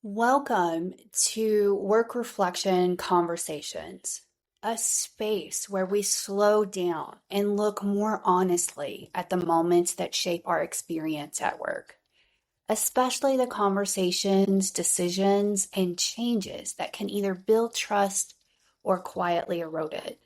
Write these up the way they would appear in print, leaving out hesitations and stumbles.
Welcome to Work Reflection Conversations, a space where we slow down and look more honestly at the moments that shape our experience at work, especially the conversations, decisions, and changes that can either build trust or quietly erode it.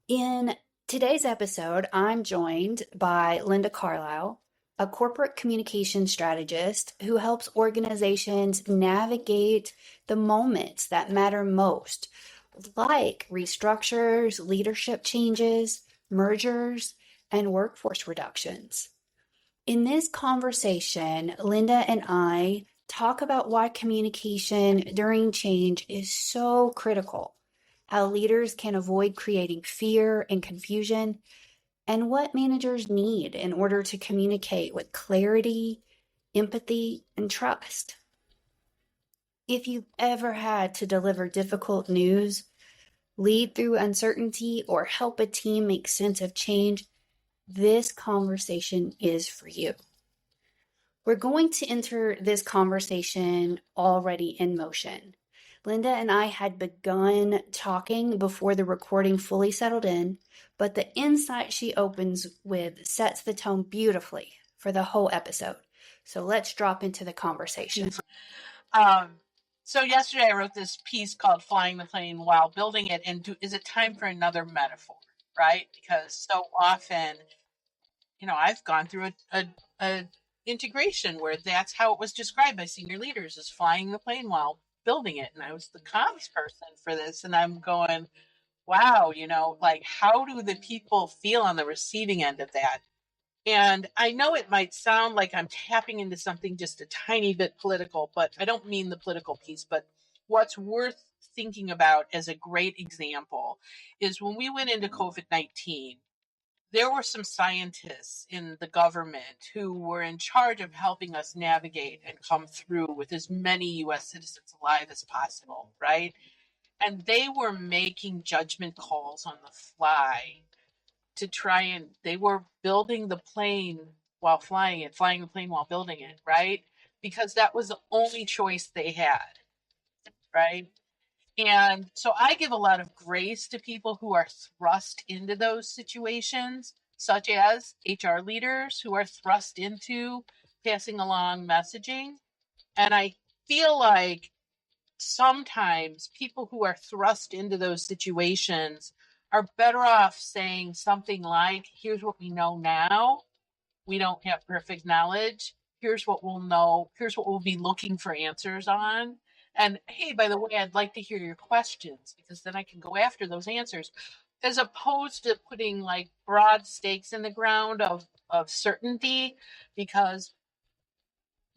In today's episode, I'm joined by Linda Carlisle, a corporate communication strategist who helps organizations navigate the moments that matter most, like restructures, leadership changes, mergers, and workforce reductions. In this conversation, Linda and I talk about why communication during change is so critical, how leaders can avoid creating fear and confusion, and what managers need in order to communicate with clarity, empathy, and trust. If you've ever had to deliver difficult news, lead through uncertainty, or help a team make sense of change, this conversation is for you. We're going to enter this conversation already in motion. Linda and I had begun talking before the recording fully settled in, but the insight she opens with sets the tone beautifully for the whole episode. So let's drop into the conversation. So yesterday I wrote this piece called Flying the Plane While Building It, and is it time for another metaphor, right? Because so often, I've gone through a integration where that's how it was described by senior leaders, as flying the plane while building it. And I was the comms person for this, and I'm going, wow, like how do the people feel on the receiving end of that? And I know it might sound like I'm tapping into something just a tiny bit political, but I don't mean the political piece. But what's worth thinking about as a great example is when we went into COVID-19, there were some scientists in the government who were in charge of helping us navigate and come through with as many US citizens alive as possible, right? And they were making judgment calls on the fly to try and they were building the plane while flying the plane while building it, right? Because that was the only choice they had, right? And so I give a lot of grace to people who are thrust into those situations, such as HR leaders who are thrust into passing along messaging. And I feel like sometimes people who are thrust into those situations are better off saying something like, here's what we know now. We don't have perfect knowledge. Here's what we'll know. Here's what we'll be looking for answers on. And hey, by the way, I'd like to hear your questions because then I can go after those answers, as opposed to putting like broad stakes in the ground of certainty. Because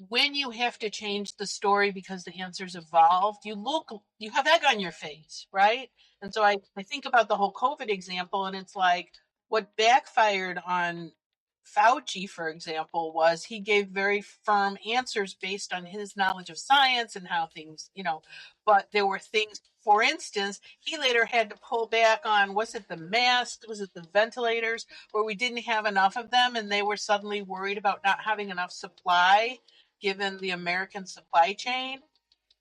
when you have to change the story because the answers evolved, you have egg on your face, right? And so I think about the whole COVID example, and it's like what backfired on Fauci, for example, was he gave very firm answers based on his knowledge of science and how things, but there were things, for instance, he later had to pull back on, was it the masks, was it the ventilators, where we didn't have enough of them and they were suddenly worried about not having enough supply given the American supply chain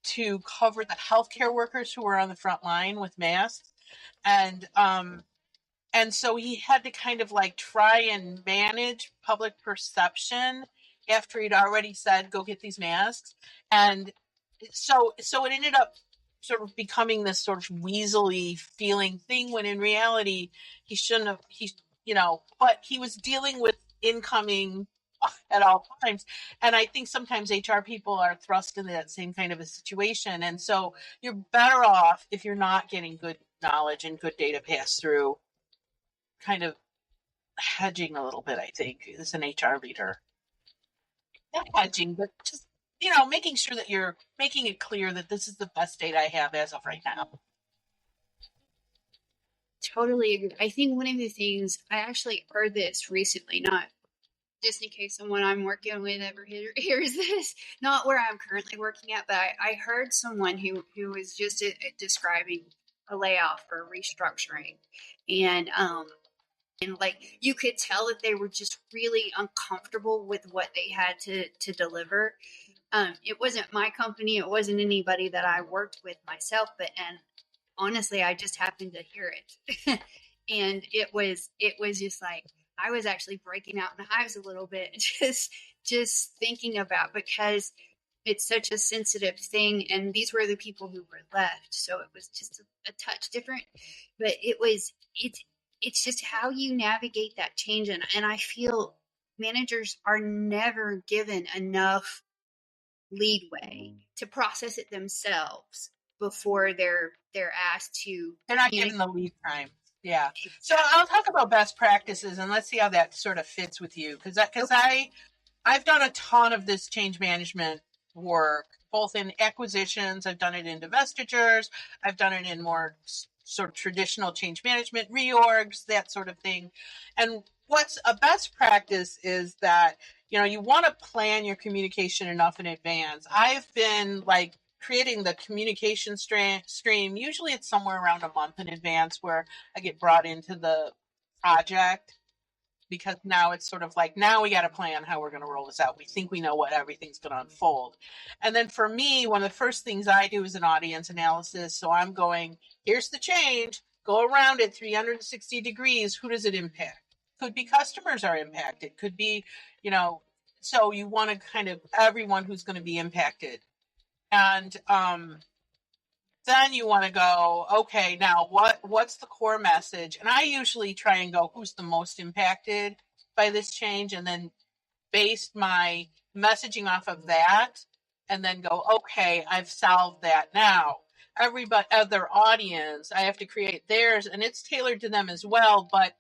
to cover the healthcare workers who were on the front line with masks. And so he had to kind of like try and manage public perception after he'd already said, go get these masks. And so it ended up sort of becoming this sort of weaselly feeling thing when in reality he shouldn't have, but he was dealing with incoming at all times. And I think sometimes HR people are thrust into that same kind of a situation. And so you're better off if you're not getting good knowledge and good data pass through, kind of hedging a little bit, I think, as an HR leader. Not hedging, but just, making sure that you're making it clear that this is the best data I have as of right now. Totally agree. I think one of the things, I actually heard this recently, not just in case someone I'm working with ever hears this, not where I'm currently working at, but I heard someone who was just describing a layoff or restructuring, and like you could tell that they were just really uncomfortable with what they had to deliver, It wasn't my company. It wasn't anybody that I worked with myself, and honestly, I just happened to hear it. And it was just like, I was actually breaking out in hives a little bit, just thinking about, because it's such a sensitive thing, and these were the people who were left, so it was just a touch different. But it's just how you navigate that change, and I feel managers are never given enough leadway to process it themselves before they're asked to They're not given the lead time. Yeah. So I'll talk about best practices, and let's see how that sort of fits with you, because I've done a ton of this change management work, both in acquisitions. I've done it in divestitures. I've done it in more sort of traditional change management, reorgs, that sort of thing. And what's a best practice is that, you want to plan your communication enough in advance. I've been like creating the communication stream. Usually it's somewhere around a month in advance where I get brought into the project, because now it's sort of like, now we got to plan how we're going to roll this out. We think we know what everything's going to unfold. And then for me, one of the first things I do is an audience analysis. So I'm going, here's the change, go around it 360 degrees. Who does it impact? Could be customers are impacted. Could be, so you want to kind of everyone who's going to be impacted. And then you want to go, okay, now what's the core message? And I usually try and go, who's the most impacted by this change? And then base my messaging off of that, and then go, okay, I've solved that. Now, other audience, I have to create theirs, and it's tailored to them as well, but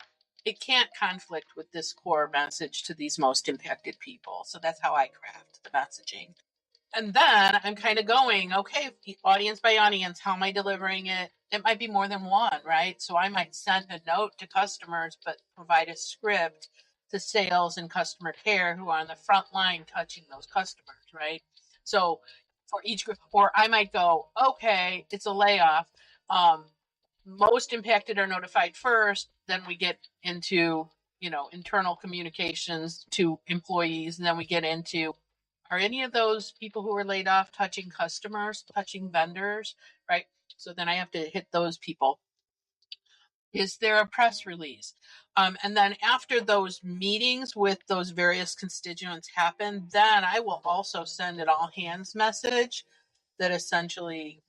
it can't conflict with this core message to these most impacted people. So that's how I craft the messaging. And then I'm kind of going, okay, audience by audience, how am I delivering it? It might be more than one, right? So I might send a note to customers, but provide a script to sales and customer care who are on the front line touching those customers, right? So for each group, or I might go, okay, it's a layoff. Most impacted are notified first. Then we get into, internal communications to employees. And then we get into, are any of those people who were laid off touching customers, touching vendors, right? So then I have to hit those people. Is there a press release? And then after those meetings with those various constituents happen, then I will also send an all hands message that essentially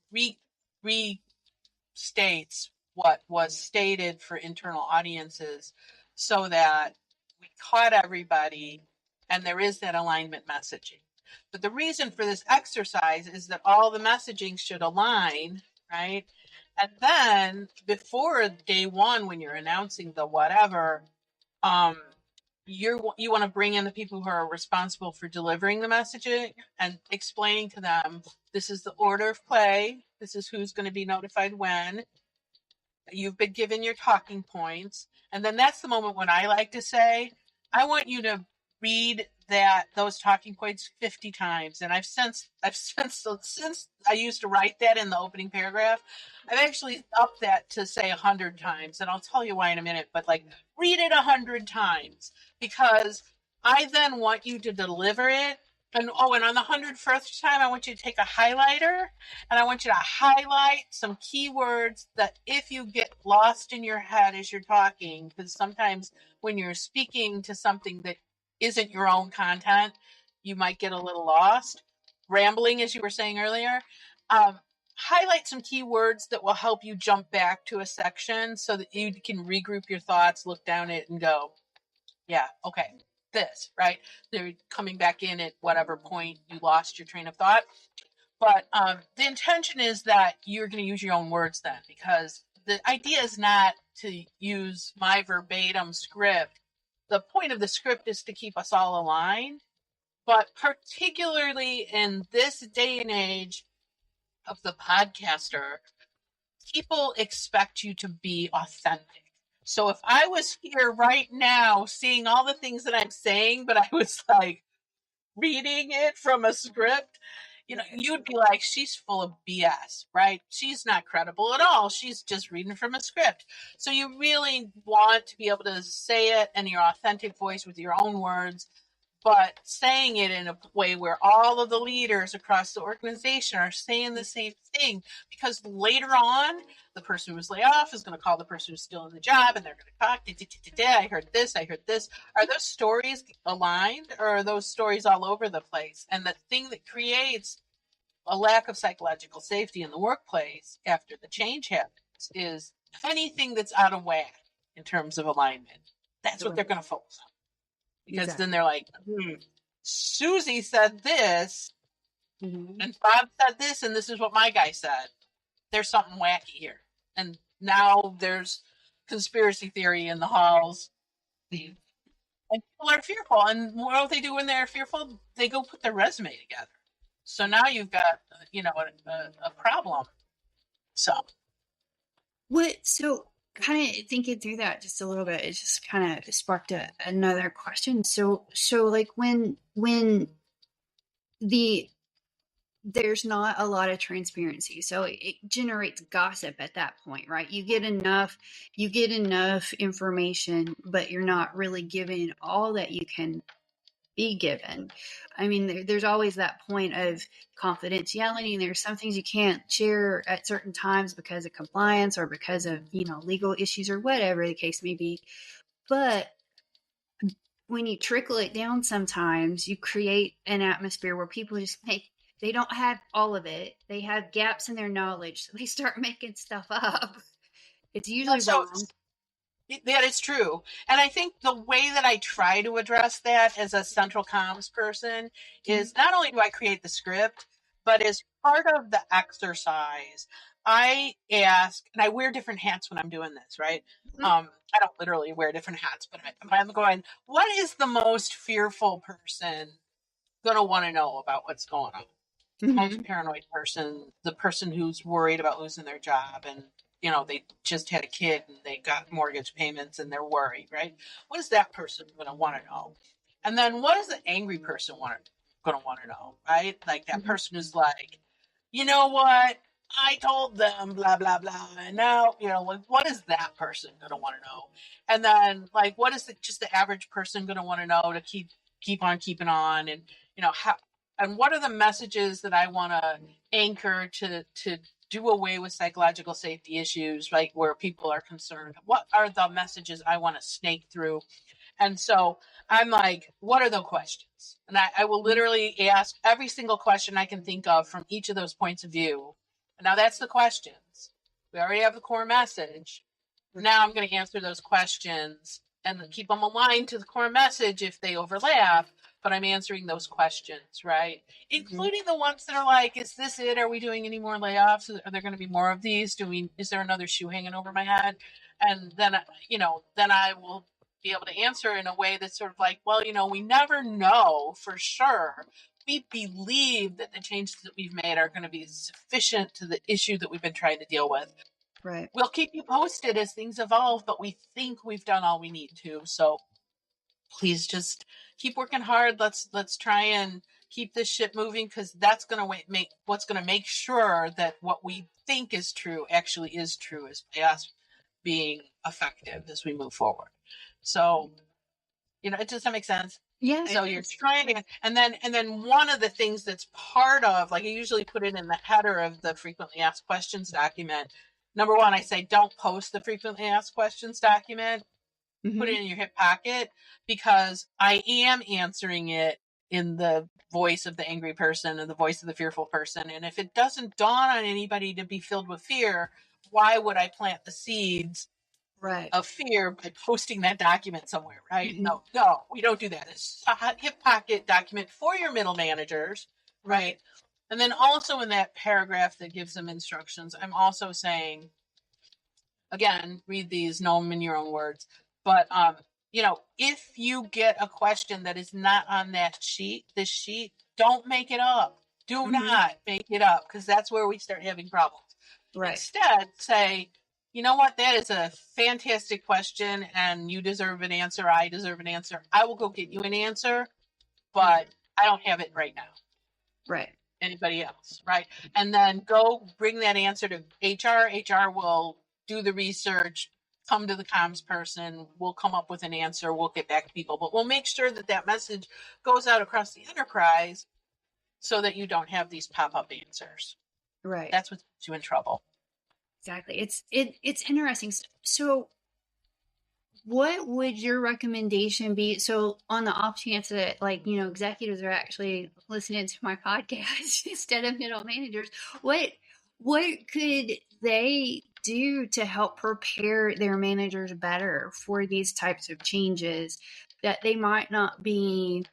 restates what was stated for internal audiences, so that we caught everybody and there is that alignment messaging. But the reason for this exercise is that all the messaging should align, right? And then before day one, when you're announcing the whatever, you want to bring in the people who are responsible for delivering the messaging and explaining to them, this is the order of play. This is who's going to be notified when. You've been given your talking points. And then that's the moment when I like to say, I want you to read those talking points 50 times. And I've since I used to write that in the opening paragraph, I've actually upped that to say 100 times. And I'll tell you why in a minute, but like, read it 100 times, because I then want you to deliver it. And on the 101st time, I want you to take a highlighter and I want you to highlight some keywords that if you get lost in your head as you're talking, because sometimes when you're speaking to something that isn't your own content, you might get a little lost. Rambling, as you were saying earlier. Highlight some keywords that will help you jump back to a section so that you can regroup your thoughts, look down it, and go, yeah, okay, this, right? They're coming back in at whatever point you lost your train of thought. But the intention is that you're going to use your own words then, because the idea is not to use my verbatim script. The point of the script is to keep us all aligned. But particularly in this day and age of the podcaster, people expect you to be authentic. So if I was here right now seeing all the things that I'm saying, but I was like reading it from a script, you'd be like, she's full of BS, right? She's not credible at all. She's just reading from a script. So you really want to be able to say it in your authentic voice with your own words, but saying it in a way where all of the leaders across the organization are saying the same thing, because later on, the person who was laid off is going to call the person who's still in the job, and they're going to talk, I heard this, I heard this. Are those stories aligned, or are those stories all over the place? And the thing that creates a lack of psychological safety in the workplace after the change happens is anything that's out of whack in terms of alignment. That's what they're going to focus on. Because then they're like, Susie said this, and Bob said this, and this is what my guy said. There's something wacky here. And now there's conspiracy theory in the halls. And people are fearful. And what do they do when they're fearful? They go put their resume together. So now you've got, a problem. So kind of thinking through that just a little bit, it just kind of sparked another question. So like when there's not a lot of transparency, so it generates gossip at that point, right? You get enough information, but you're not really given all that you can be given. I mean, there's always that point of confidentiality, and there's some things you can't share at certain times because of compliance or because of, legal issues or whatever the case may be. But when you trickle it down, sometimes you create an atmosphere where people just they don't have all of it. They have gaps in their knowledge. So they start making stuff up. It's usually wrong. That is true. And I think the way that I try to address that as a central comms person is not only do I create the script, but as part of the exercise, I ask, and I wear different hats when I'm doing this, right? I don't literally wear different hats, but I'm going, what is the most fearful person going to want to know about what's going on? The most paranoid person, the person who's worried about losing their job, and they just had a kid and they got mortgage payments and they're worried, right? What is that person going to want to know? And then what is the angry person going to want to know, right? Like that person who's like, you know what? I told them blah, blah, blah. And now, what is that person going to want to know? And then like, what is just the average person going to want to know to keep on keeping on? And, and what are the messages that I want to anchor to do away with psychological safety issues, right, where people are concerned? What are the messages I want to snake through? And so I'm like, what are the questions? And I will literally ask every single question I can think of from each of those points of view. And now that's the questions. We already have the core message. Now I'm going to answer those questions and keep them aligned to the core message if they overlap. But I'm answering those questions, right? Including the ones that are like, is this it? Are we doing any more layoffs? Are there going to be more of these? Is there another shoe hanging over my head? And then, then I will be able to answer in a way that's sort of like, well, we never know for sure. We believe that the changes that we've made are going to be sufficient to the issue that we've been trying to deal with. Right. We'll keep you posted as things evolve, but we think we've done all we need to. So please just keep working hard. Let's try and keep this shit moving, because that's going to make sure that what we think is true actually is true, is by us being effective as we move forward. So, it does that make sense? Yeah. So you're trying to, and then one of the things that's part of, like I usually put it in the header of the frequently asked questions document. Number one, I say, don't post the frequently asked questions document. Put it in your hip pocket, because I am answering it in the voice of the angry person and the voice of the fearful person. And if it doesn't dawn on anybody to be filled with fear, why would I plant the seeds of fear by posting that document somewhere, right? No, we don't do that. It's a hip pocket document for your middle managers, right? And then also in that paragraph that gives them instructions, I'm also saying, again, read these, know them in your own words. But, if you get a question that is not on this sheet, don't make it up. Do not make it up, because that's where we start having problems. Right. Instead, say, you know what, that is a fantastic question, and you deserve an answer. I deserve an answer. I will go get you an answer, but I don't have it right now. Right. Anybody else, right? And then go bring that answer to HR. HR will do the research, come to the comms person, we'll come up with an answer, we'll get back to people, but we'll make sure that that message goes out across the enterprise so that you don't have these pop-up answers. Right. That's what gets you in trouble. Exactly. It's interesting. So what would your recommendation be? So on the off chance that, like, executives are actually listening to my podcast instead of middle managers, what could they do to help prepare their managers better for these types of changes that they might not be,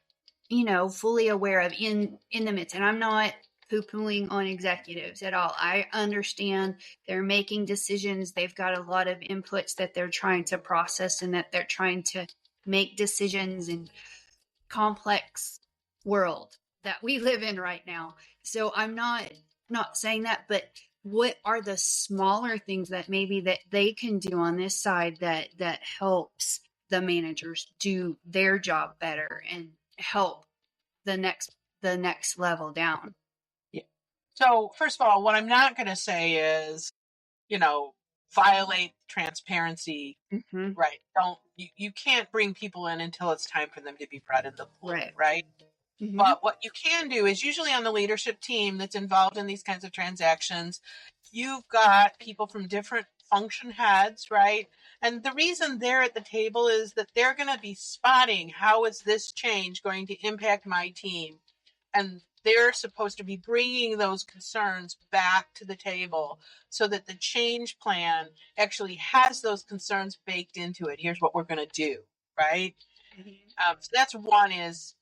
fully aware of in the midst? And I'm not poo-pooing on executives at all. I understand they're making decisions. They've got a lot of inputs that they're trying to process and that they're trying to make decisions in complex world that we live in right now. So I'm not saying that, but what are the smaller things that maybe that they can do on this side that helps the managers do their job better and help the next level down? Yeah. So first of all, what I'm not going to say is, violate transparency. Mm-hmm. Right. You can't bring people in until it's time for them to be brought in the pool, right? Mm-hmm. But what you can do is, usually on the leadership team that's involved in these kinds of transactions, you've got people from different function heads, right? And the reason they're at the table is that they're going to be spotting, how is this change going to impact my team? And they're supposed to be bringing those concerns back to the table so that the change plan actually has those concerns baked into it. Here's what we're going to do, right? Mm-hmm. So that's one is,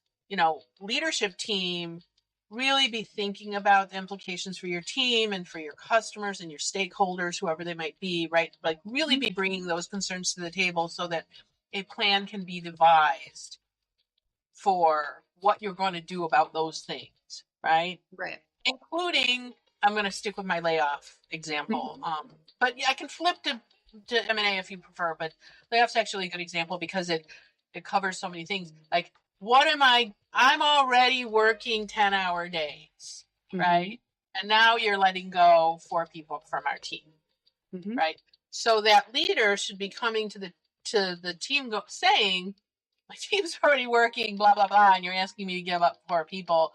leadership team, really be thinking about the implications for your team and for your customers and your stakeholders, whoever they might be, right? Like, really be bringing those concerns to the table so that a plan can be devised for what you're going to do about those things, right? Right. Including, I'm going to stick with my layoff example, but yeah, I can flip to M&A if you prefer, but layoff's actually a good example because it covers so many things. Like, I'm already working 10-hour days, right? And now you're letting go 4 people from our team, right? So that leader should be coming to the team saying, my team's already working, blah, blah, blah, and you're asking me to give up 4 people.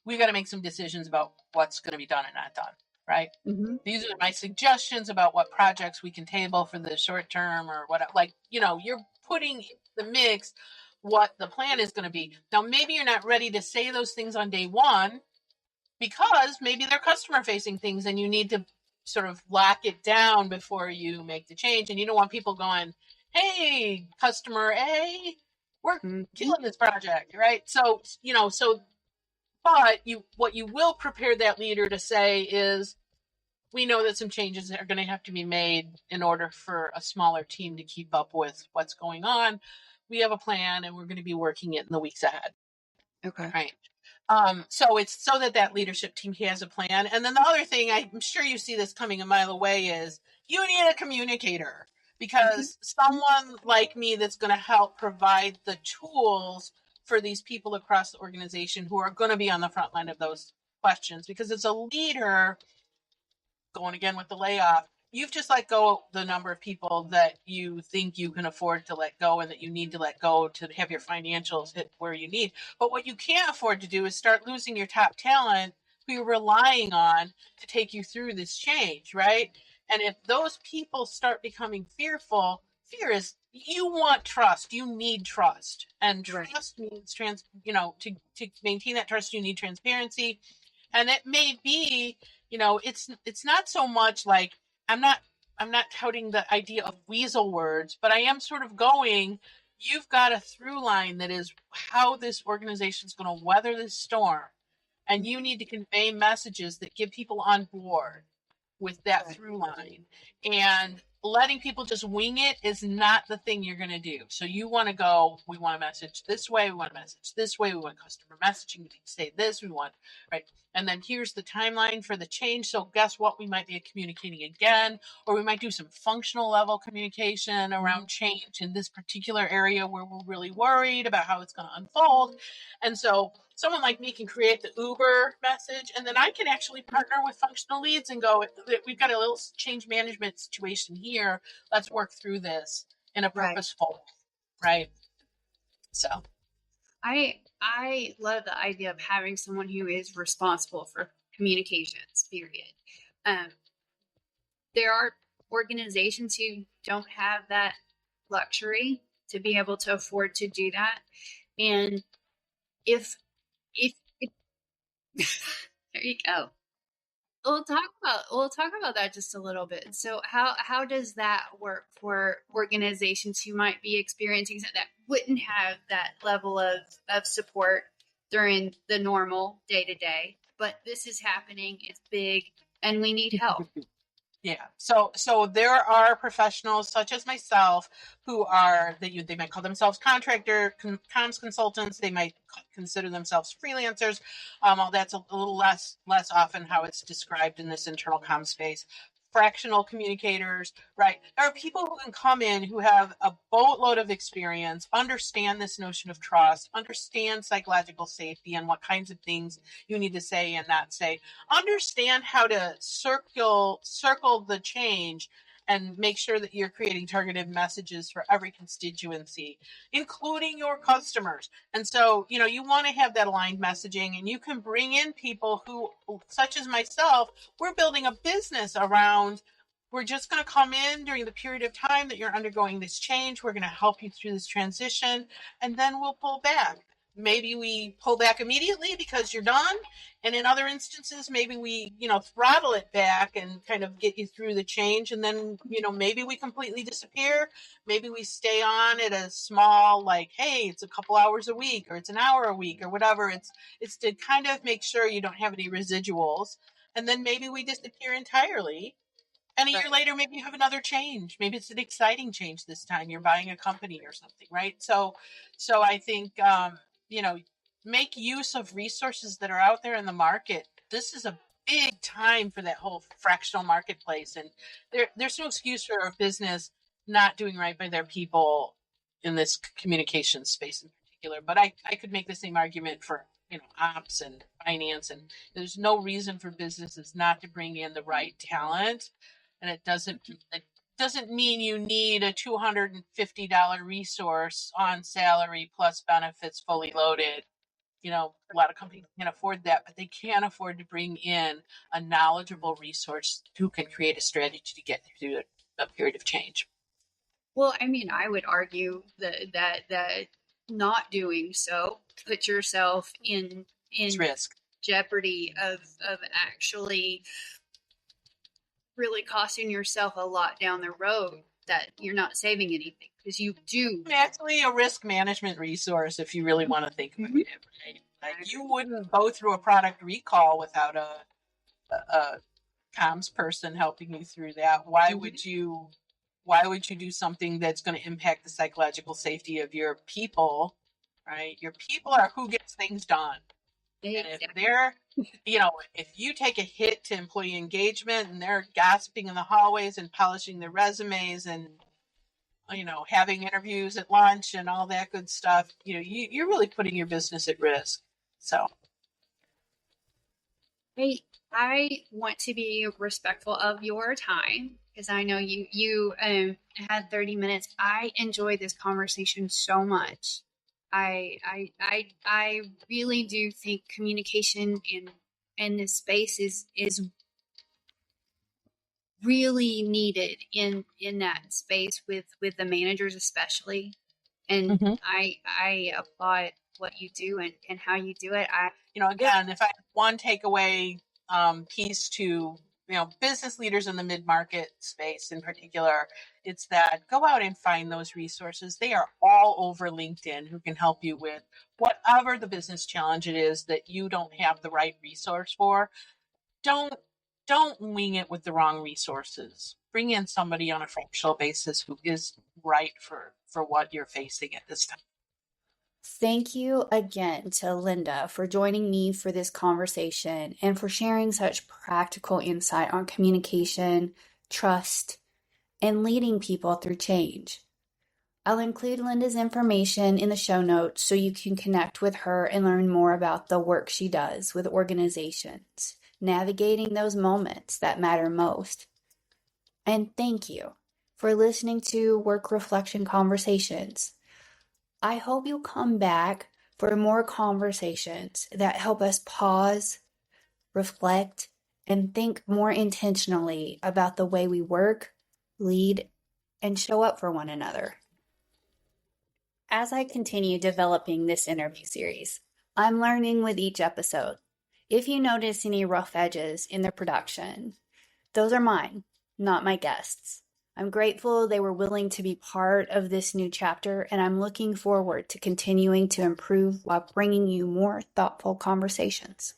We've got to make some decisions about what's going to be done and not done, right? Mm-hmm. These are my suggestions about what projects we can table for the short term or what, you're putting in the mix what the plan is going to be. Now, maybe you're not ready to say those things on day one because maybe they're customer facing things and you need to sort of lock it down before you make the change. And you don't want people going, hey, customer A, we're killing this project, right? So, but what you will prepare that leader to say is, we know that some changes are going to have to be made in order for a smaller team to keep up with what's going on. We have a plan and we're going to be working it in the weeks ahead. Okay. Right. So it's so that leadership team has a plan. And then the other thing, I'm sure you see this coming a mile away, is you need a communicator, because someone like me that's going to help provide the tools for these people across the organization who are going to be on the front line of those questions. Because as a leader, going again with the layoff, you've just let go the number of people that you think you can afford to let go and that you need to let go to have your financials hit where you need. But what you can't afford to do is start losing your top talent who you're relying on to take you through this change, right? And if those people start becoming fearful, fear is, you want trust, you need trust. And trust means to maintain that trust, you need transparency. And it may be, it's not so much like, I'm not touting the idea of weasel words, but I am sort of going, you've got a through line that is how this organization is going to weather this storm. And you need to convey messages that get people on board with that through line. And letting people just wing it is not the thing you're going to do. So you want to go, we want to message this way, we want to message this way, we want customer messaging to say this, we want, right? And then here's the timeline for the change. So guess what? We might be communicating again, or we might do some functional level communication around change in this particular area where we're really worried about how it's going to unfold. And so someone like me can create the Uber message, and then I can actually partner with functional leads and go, we've got a little change management situation here. Let's work through this in a Right. purposeful, right? So I love the idea of having someone who is responsible for communications, period. Um, there are organizations who don't have that luxury to be able to afford to do that. And if if there you go. We'll talk about that just a little bit. So how does that work for organizations who might be experiencing that wouldn't have that level of support during the normal day to day, but this is happening, it's big, and we need help. yeah. So there are professionals such as myself who are they might call themselves comms consultants. They might consider themselves freelancers. All that's a little less often how it's described in this internal comm space. Fractional communicators, right? There are people who can come in who have a boatload of experience, understand this notion of trust, understand psychological safety and what kinds of things you need to say and not say, understand how to circle the change and make sure that you're creating targeted messages for every constituency, including your customers. And so, you want to have that aligned messaging, and you can bring in people who, such as myself, we're building a business around, we're just going to come in during the period of time that you're undergoing this change. We're going to help you through this transition, and then we'll pull back. Maybe we pull back immediately because you're done. And in other instances, maybe we, throttle it back and kind of get you through the change. And then, maybe we completely disappear. Maybe we stay on at a small, like, hey, it's a couple hours a week, or it's an hour a week, or whatever. It's to kind of make sure you don't have any residuals. And then maybe we disappear entirely. And a year later, maybe you have another change. Maybe it's an exciting change this time. You're buying a company or something, right? So I think, make use of resources that are out there in the market. This is a big time for that whole fractional marketplace. And there's no excuse for a business not doing right by their people in this communication space in particular. But I could make the same argument for, ops and finance. And there's no reason for businesses not to bring in the right talent. And it doesn't mean you need a $250 resource on salary plus benefits fully loaded. A lot of companies can't afford that, but they can afford to bring in a knowledgeable resource who can create a strategy to get through a period of change. Well, I mean, I would argue that not doing so put yourself in risk, jeopardy of actually really costing yourself a lot down the road, that you're not saving anything because you do. Actually, a risk management resource, if you really want to think about it, right? Like, you wouldn't go through a product recall without a comms person helping you through that. Why would you do something that's going to impact the psychological safety of your people, right? Your people are who gets things done. And if they're, if you take a hit to employee engagement and they're gossiping in the hallways and polishing their resumes and, having interviews at lunch and all that good stuff, you're really putting your business at risk. So. I want to be respectful of your time because I know you had 30 minutes. I enjoyed this conversation so much. I really do think communication in this space is really needed in that space with the managers especially. And I applaud what you do and how you do it. Again, if I have one takeaway piece to business leaders in the mid-market space in particular, it's that go out and find those resources. They are all over LinkedIn who can help you with whatever the business challenge it is that you don't have the right resource for. Don't wing it with the wrong resources. Bring in somebody on a fractional basis who is right for what you're facing at this time. Thank you again to Linda for joining me for this conversation and for sharing such practical insight on communication, trust, and leading people through change. I'll include Linda's information in the show notes so you can connect with her and learn more about the work she does with organizations, navigating those moments that matter most. And thank you for listening to Work Reflection Conversations. I hope you'll come back for more conversations that help us pause, reflect, and think more intentionally about the way we work, lead, and show up for one another. As I continue developing this interview series, I'm learning with each episode. If you notice any rough edges in the production, those are mine, not my guests. I'm grateful they were willing to be part of this new chapter, and I'm looking forward to continuing to improve while bringing you more thoughtful conversations.